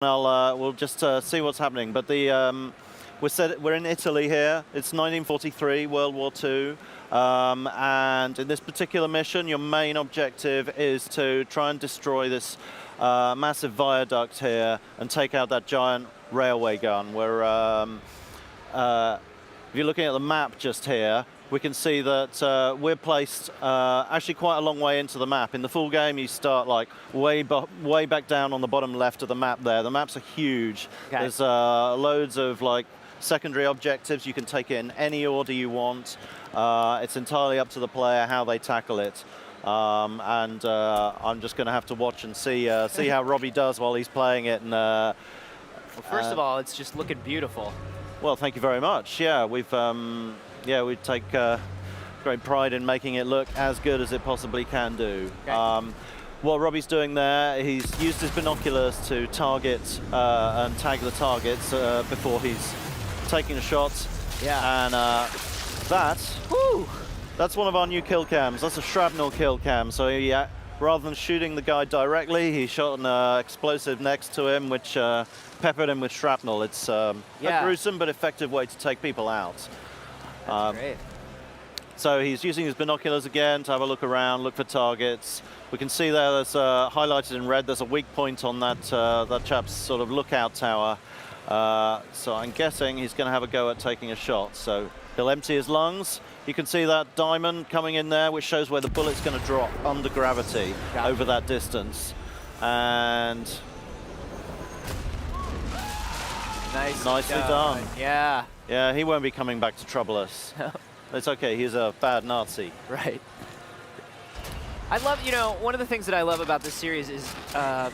We'll just see what's happening. But we're in Italy here. It's 1943, World War II. And in this particular mission, your main objective is to try and destroy this massive viaduct here and take out that giant railway gun. If you're looking at the map just here, we can see that we're placed actually quite a long way into the map. In the full game, you start like way back down on the bottom left of the map there. The maps are huge. Okay. There's loads of like secondary objectives. You can take it in any order you want. It's entirely up to the player how they tackle it. I'm just going to have to watch and see how Robbie does while he's playing it. And well, first of all, it's just looking beautiful. Well, thank you very much. Yeah, we take great pride in making it look as good as it possibly can do. Okay. What Robbie's doing there, he's used his binoculars to target and tag the targets before he's taking a shot. Yeah. And that's one of our new kill cams. That's a shrapnel kill cam. So he, rather than shooting the guy directly, he shot an explosive next to him, which peppered him with shrapnel. It's a gruesome but effective way to take people out. That's great. So he's using his binoculars again to have a look around, look for targets. We can see there's highlighted in red, there's a weak point on that chap's sort of lookout tower. So I'm guessing he's going to have a go at taking a shot. So he'll empty his lungs. You can see that diamond coming in there, which shows where the bullet's going to drop under gravity over that distance. And nicely done. Yeah. Yeah, he won't be coming back to trouble us. It's okay, he's a bad Nazi. Right. I love, one of the things that I love about this series is, and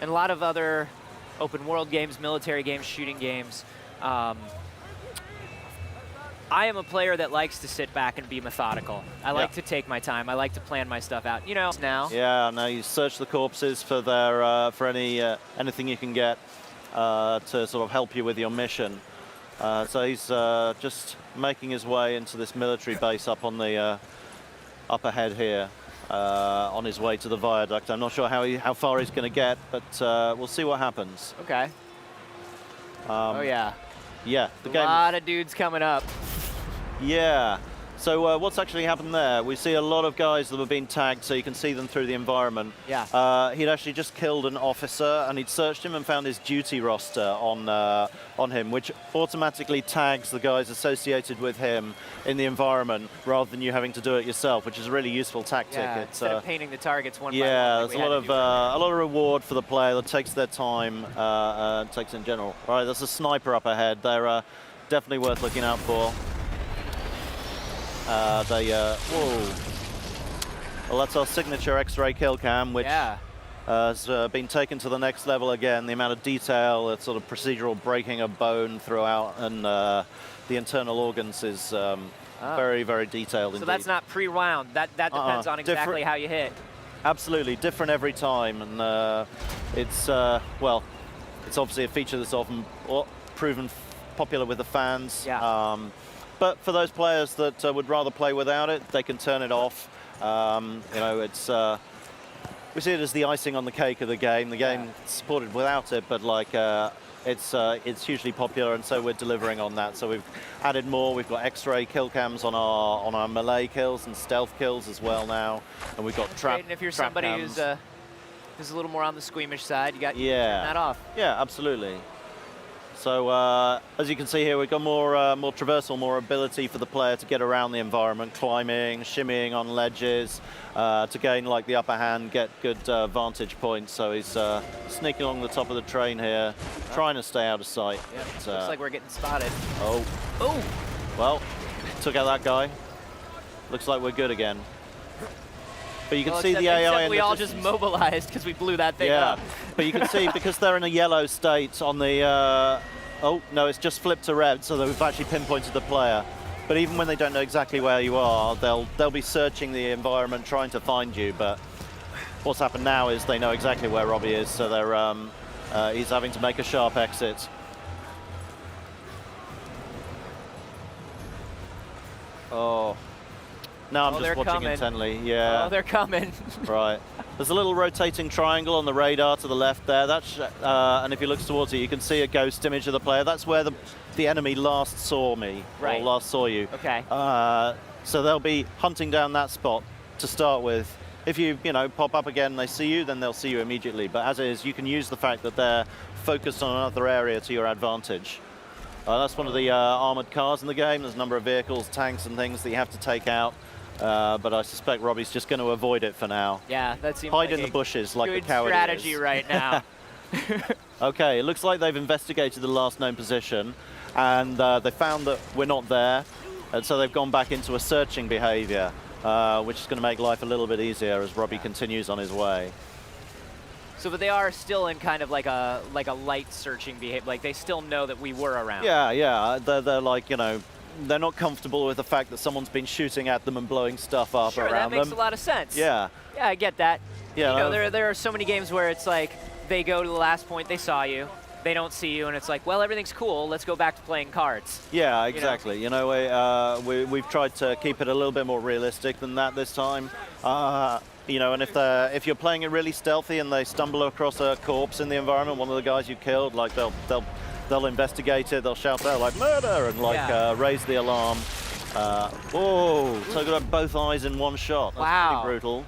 a lot of other open world games, military games, shooting games, I am a player that likes to sit back and be methodical. I like to take my time. I like to plan my stuff out. Now. Yeah, now you search the corpses for their for anything you can get to sort of help you with your mission. So he's just making his way into this military base up on the up ahead here, on his way to the viaduct. I'm not sure how far he's going to get, but we'll see what happens. Okay. Oh yeah. Yeah. A lot of dudes coming up. Yeah. So what's actually happened there? We see a lot of guys that have been tagged, so you can see them through the environment. Yeah. He'd actually just killed an officer, and he'd searched him and found his duty roster on him, which automatically tags the guys associated with him in the environment, rather than you having to do it yourself, which is a really useful tactic. Yeah, instead of painting the targets one by one. Yeah, there's a lot of reward for the player that takes their time, takes in general. All right, there's a sniper up ahead. They're definitely worth looking out for. Whoa. Well, that's our signature X-ray kill cam, which has been taken to the next level again. The amount of detail, that sort of procedural breaking of bone throughout, and the internal organs is very, very detailed indeed. So that's not pre-wound. That depends on exactly how you hit. Absolutely, different every time, and it's well, it's obviously a feature that's often proven popular with the fans. Yeah. But for those players that would rather play without it, they can turn it off. It's we see it as the icing on the cake of the game. The game is supported without it, but like it's hugely popular, and so we're delivering on that. So we've added more. We've got X-ray kill cams on our melee kills and stealth kills as well now, and we've got trap. And if you're somebody who's a little more on the squeamish side, you got to turn that off. Yeah, absolutely. So as you can see here, we've got more traversal, more ability for the player to get around the environment, climbing, shimmying on ledges, to gain like the upper hand, get good vantage points. So he's sneaking along the top of the train here, trying to stay out of sight. Yeah, looks like we're getting spotted. Oh. Well, took out that guy. Looks like we're good again. But you can see the AI in the we all just mobilized because we blew that thing up. But you can see, because they're in a yellow state on the... oh, no, it's just flipped to red, so we've actually pinpointed the player. But even when they don't know exactly where you are, they'll be searching the environment, trying to find you. But what's happened now is they know exactly where Robbie is, so they're he's having to make a sharp exit. Oh. No, I'm just watching intently. Yeah. Oh, they're coming. Right. There's a little rotating triangle on the radar to the left there. That's, and if you look towards it, you can see a ghost image of the player. That's where the enemy last saw me, right. or last saw you. Okay. So they'll be hunting down that spot to start with. If you pop up again and they see you, then they'll see you immediately. But as is, you can use the fact that they're focused on another area to your advantage. That's one of the armored cars in the game. There's a number of vehicles, tanks and things that you have to take out. But I suspect Robbie's just going to avoid it for now. Yeah, that seems Hide like in the bushes like a good coward strategy is. right now. Okay, it looks like they've investigated the last known position, and they found that we're not there, and so they've gone back into a searching behavior, which is going to make life a little bit easier as Robbie continues on his way. So, but they are still in kind of like a light searching behavior. Like they still know that we were around. Yeah, yeah. They're like, they're not comfortable with the fact that someone's been shooting at them and blowing stuff up sure, around them. That makes a lot of sense. Yeah. Yeah, I get that. Yeah. There are so many games where it's like they go to the last point, they saw you, they don't see you, and it's like, well, everything's cool. Let's go back to playing cards. Yeah, exactly. We've tried to keep it a little bit more realistic than that this time. And if you're playing it really stealthy and they stumble across a corpse in the environment, one of the guys you killed, like they'll investigate it, they'll shout out like murder and raise the alarm. Whoa! So I got both eyes in one shot. That's pretty brutal.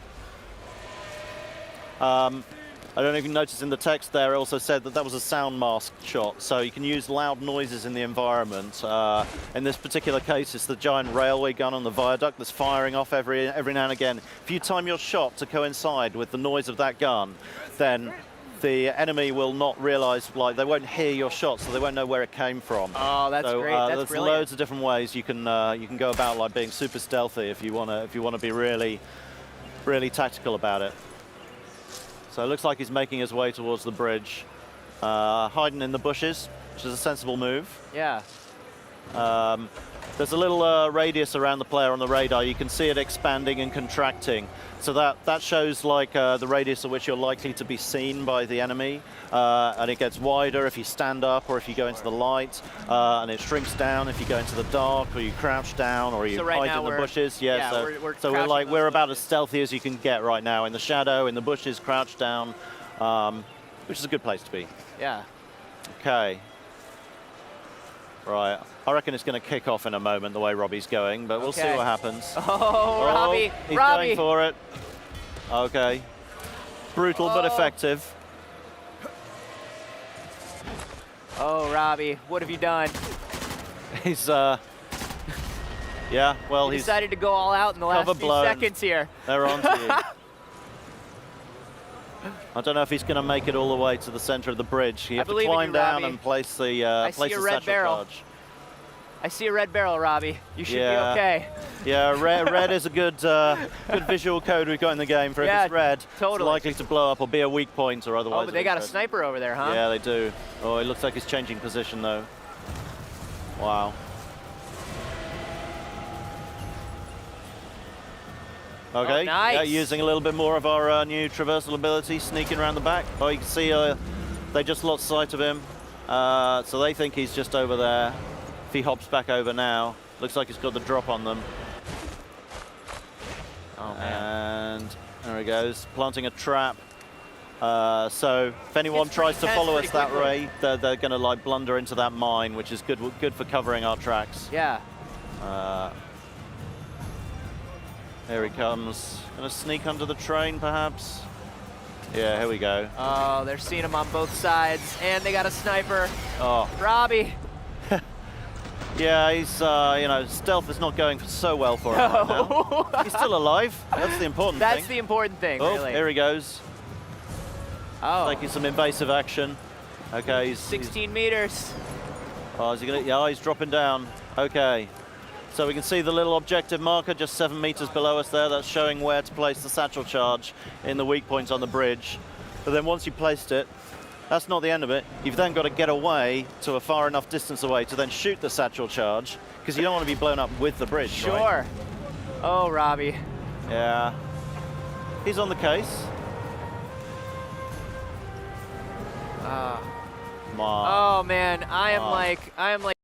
I don't know if you noticed in the text there, it also said that was a sound mask shot, so you can use loud noises in the environment. In this particular case, it's the giant railway gun on the viaduct that's firing off every now and again. If you time your shot to coincide with the noise of that gun, then the enemy will not realize, they won't hear your shot, so they won't know where it came from. Oh, that's great. That's there's brilliant. Loads of different ways you can go about being super stealthy if you want to be really, really tactical about it. So it looks like he's making his way towards the bridge, hiding in the bushes, which is a sensible move. Yeah. There's a little radius around the player on the radar. You can see it expanding and contracting. So that shows the radius at which you're likely to be seen by the enemy. And it gets wider if you stand up or if you go into the light. And it shrinks down if you go into the dark or you crouch down or you hide in the bushes. Yeah, so we're about as stealthy as you can get right now, in the shadow, in the bushes, crouched down, which is a good place to be. Yeah. Okay. Right, I reckon it's going to kick off in a moment the way Robbie's going, but we'll see what happens. Oh, Robbie! He's going for it. Okay. Brutal but effective. Oh, Robbie, what have you done? He's, yeah, well, he decided to go all out in the last few seconds here. They're on to you. I don't know if he's going to make it all the way to the center of the bridge. You have to climb down and place the satchel charge. I see a red barrel, Robbie. You should be okay. Yeah, red is a good visual code we've got in the game for if it's red, it's likely to blow up or be a weak point or otherwise. Oh, but they got a sniper over there, huh? Yeah, they do. Oh, it looks like he's changing position though. Wow. Okay, nice. Using a little bit more of our new traversal ability, sneaking around the back. Oh, you can see they just lost sight of him. So they think he's just over there. If he hops back over now, looks like he's got the drop on them. Oh, man. And there he goes, planting a trap. So if anyone tries to follow us that way, they're going to blunder into that mine, which is good for covering our tracks. Yeah. Here he comes. Gonna sneak under the train, perhaps? Yeah, here we go. Oh, they're seeing him on both sides, and they got a sniper. Oh. Robbie. Yeah, he's, stealth is not going so well for him right now. He's still alive. That's the important thing. That's the important thing, really. Here he goes. Oh. Taking some invasive action. Okay, he's 16 meters. Oh, is he gonna? Yeah, he's dropping down. Okay. So we can see the little objective marker just 7 meters below us there. That's showing where to place the satchel charge in the weak points on the bridge. But then once you placed it, that's not the end of it. You've then got to get away to a far enough distance away to then shoot the satchel charge, because you don't want to be blown up with the bridge. Sure. Right? Oh, Robbie. Yeah. He's on the case. Come on. Oh man, I am like